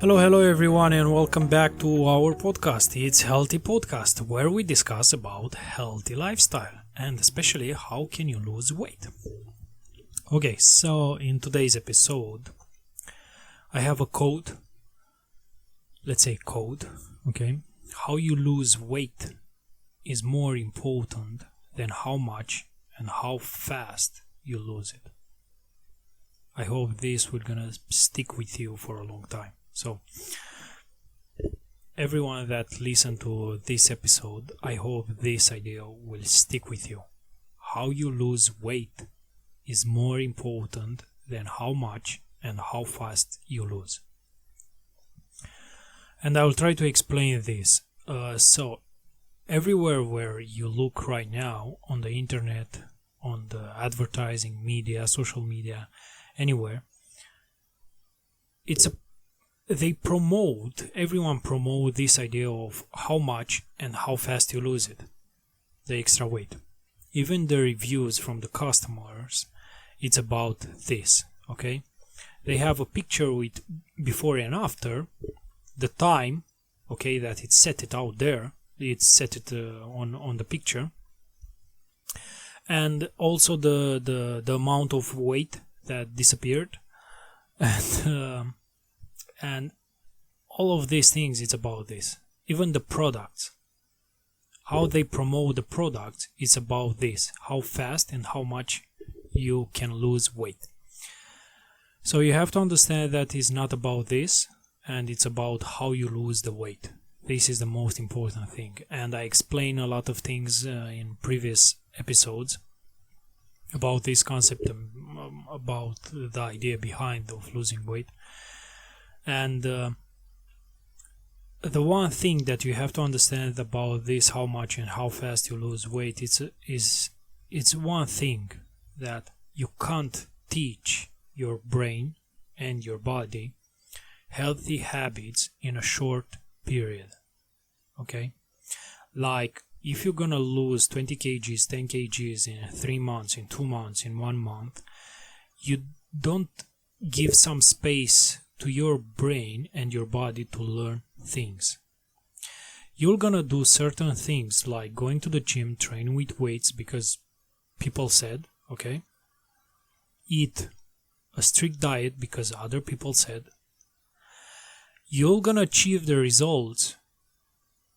Hello everyone, and welcome back to our podcast. It's Healthy Podcast, where we discuss about healthy lifestyle and especially how can you lose weight. Okay, so in today's episode, I have a code. Let's say code, okay? How you lose weight is more important than how much and how fast you lose it. I hope this will gonna stick with you for a long time. So, everyone that listened to this episode, I hope this idea will stick with you. How you lose weight is more important than how much and how fast you lose. And I will try to explain this. So, everywhere where you look right now, on the internet, on the advertising media, social media, anywhere, everyone promote this idea of how much and how fast you lose it, the extra weight. Even the reviews from the customers, it's about this, okay? They have a picture with before and after, the time, okay, that it's set it out there, it's set it on the picture, and also the amount of weight that disappeared, and all of these things, it's about this. Even the products, how they promote the products, it's about this, how fast and how much you can lose weight. So you have to understand that it's not about this, and it's about how you lose the weight. This is the most important thing, and I explain a lot of things in previous episodes about this concept, about the idea behind of losing weight. And the one thing that you have to understand about this, how much and how fast you lose weight, it's one thing that you can't teach your brain and your body healthy habits in a short period. Okay? Like, if you're gonna lose 20 kgs, 10 kgs in 3 months, in 2 months, in 1 month, you don't give some space to your brain and your body to learn things. You're gonna do certain things like going to the gym, train with weights because people said, okay? Eat a strict diet because other people said. You're gonna achieve the results.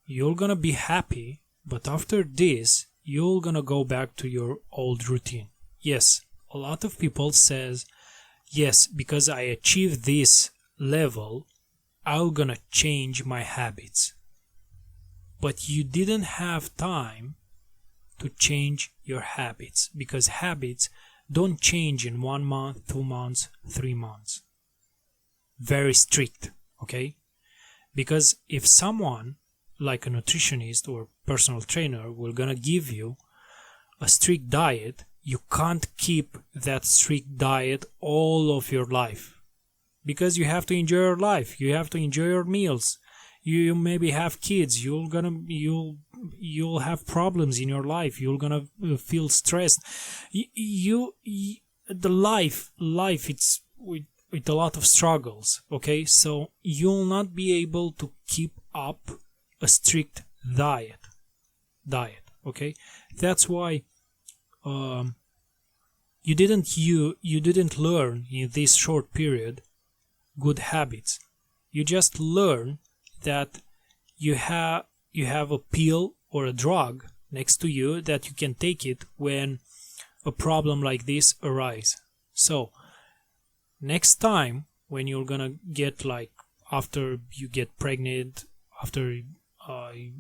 You're gonna be happy, but after this, you're gonna go back to your old routine. Yes, a lot of people says, yes, because I achieved this level, I'm gonna change my habits. But you didn't have time to change your habits, because habits don't change in 1 month, 2 months, 3 months. Very strict, okay? Because if someone like a nutritionist or personal trainer will gonna give you a strict diet, you can't keep that strict diet all of your life, because you have to enjoy your life, you have to enjoy your meals, you maybe have kids, you'll have problems in your life, you're gonna feel stressed. The life it's with a lot of struggles, okay? So you'll not be able to keep up a strict diet, okay? That's why you didn't learn in this short period good habits. You just learn that you have a pill or a drug next to you that you can take it when a problem like this arises. So next time when you're gonna get, like, after you get pregnant, after I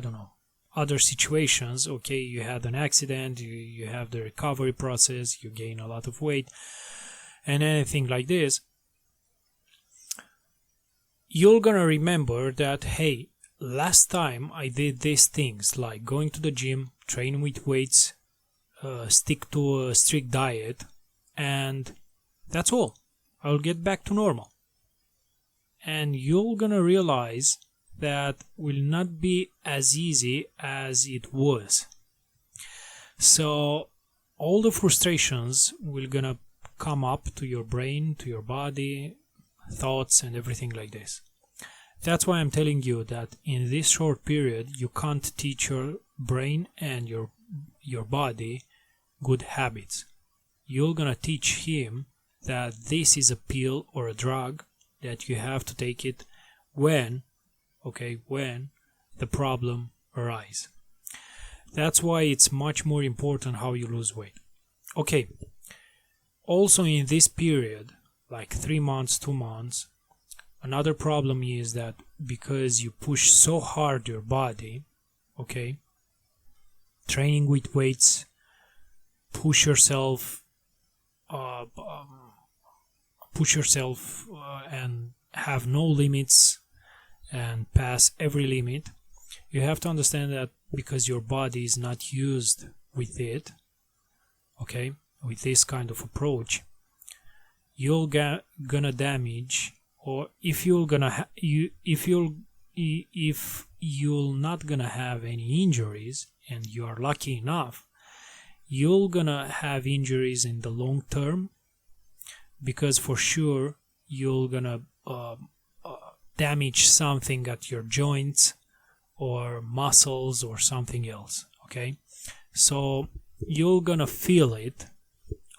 don't know, other situations, okay, you had an accident, you have the recovery process, you gain a lot of weight, and anything like this, you're gonna remember that, hey, last time I did these things, like going to the gym, train with weights, stick to a strict diet, and that's all. I'll get back to normal. And you're gonna realize that will not be as easy as it was. So all the frustrations will gonna come up to your brain, to your body, thoughts and everything like this. That's why I'm telling you that in this short period you can't teach your brain and your body good habits. You're gonna teach him that this is a pill or a drug that you have to take it when the problem arises. That's why it's much more important how you lose weight. Okay, also in this period, like 3 months, 2 months, another problem is that because you push so hard your body, okay, training with weights, push yourself and have no limits and pass every limit. You have to understand that because your body is not used with it, okay, with this kind of approach, you'll gonna damage, or if you're not gonna have any injuries, and you are lucky enough, you're gonna have injuries in the long term, because for sure you're gonna damage something at your joints or muscles or something else, okay? So you're gonna feel it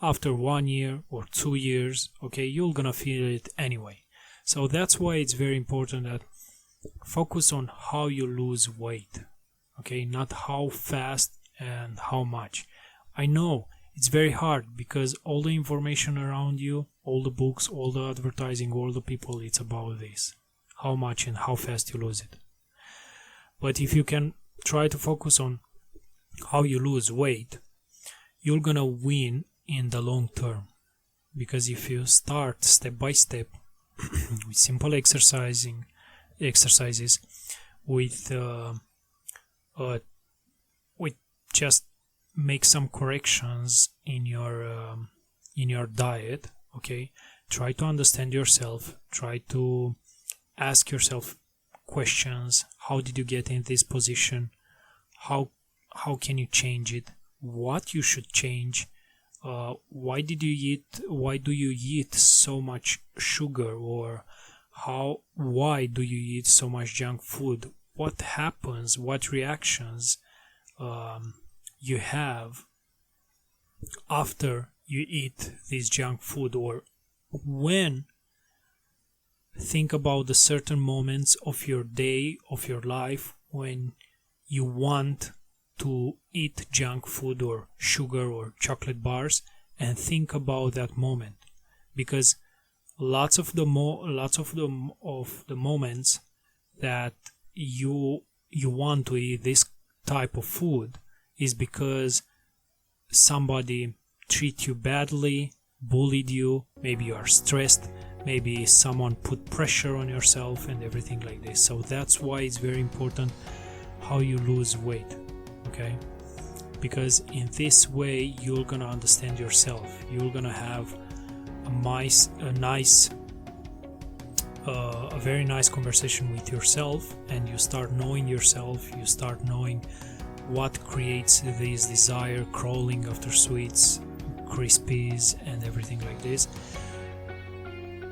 after 1 year or 2 years, okay? You're gonna feel it anyway. So that's why it's very important that focus on how you lose weight, okay? Not how fast and how much. I know it's very hard because all the information around you, all the books, all the advertising, all the people, it's about this, how much and how fast you lose it. But if you can try to focus on how you lose weight, you're gonna win in the long term. Because if you start step by step with simple exercises, with just make some corrections in your diet, okay, try to understand yourself, try to ask yourself questions. How did you get in this position? How can you change it? What you should change? Why do you eat so much sugar? Or why do you eat so much junk food? What happens? What reactions you have after you eat this junk food? Or when think about the certain moments of your day, of your life, when you want to eat junk food or sugar or chocolate bars, and think about that moment, because lots of the moments that you want to eat this type of food is because somebody treated you badly, bullied you, maybe you are stressed, maybe someone put pressure on yourself and everything like this. So that's why it's very important how you lose weight, okay? Because in this way you're gonna understand yourself, you're gonna have a very nice conversation with yourself, and you start knowing yourself, you start knowing what creates this desire, crawling after sweets, crispies and everything like this.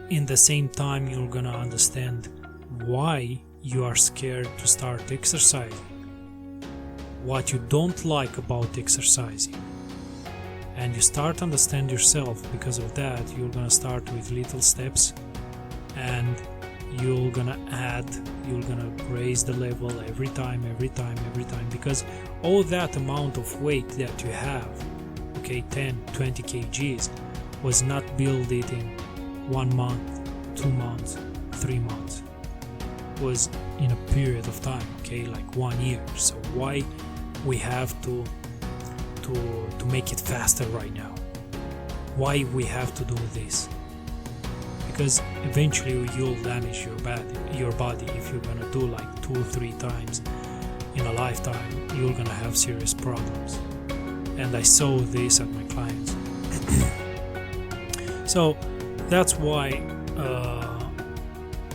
In the same time, you're gonna understand why you are scared to start exercising, what you don't like about exercising, and you start to understand yourself. Because of that, you're gonna start with little steps, and you're gonna raise the level every time, because all that amount of weight that you have, okay, 10-20 kgs, was not built in 1 month, 2 months, 3 months. It was in a period of time, okay, like 1 year. So why we have to make it faster right now? Why we have to do this? Because eventually you'll damage your body. If you're gonna do like 2-3 times in a lifetime, you're gonna have serious problems. And I saw this at my clients. So that's why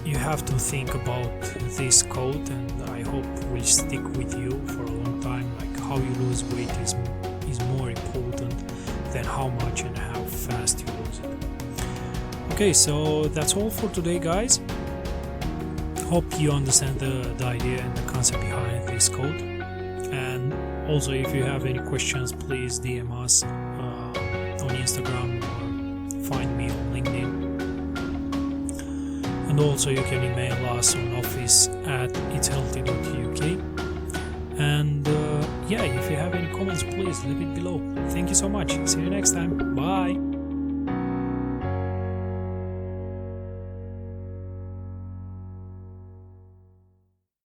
you have to think about this quote, and I hope will stick with you for a long time. Like, how you lose weight is more important than how much and how fast you lose it. Okay, so that's all for today, guys. Hope you understand the idea and the concept behind this code. And also, if you have any questions, please DM us on Instagram or find me on LinkedIn. And also, you can email us on office@itshealthy.uk. And yeah, if you have any comments, please leave it below. Thank you so much. See you next time. Bye.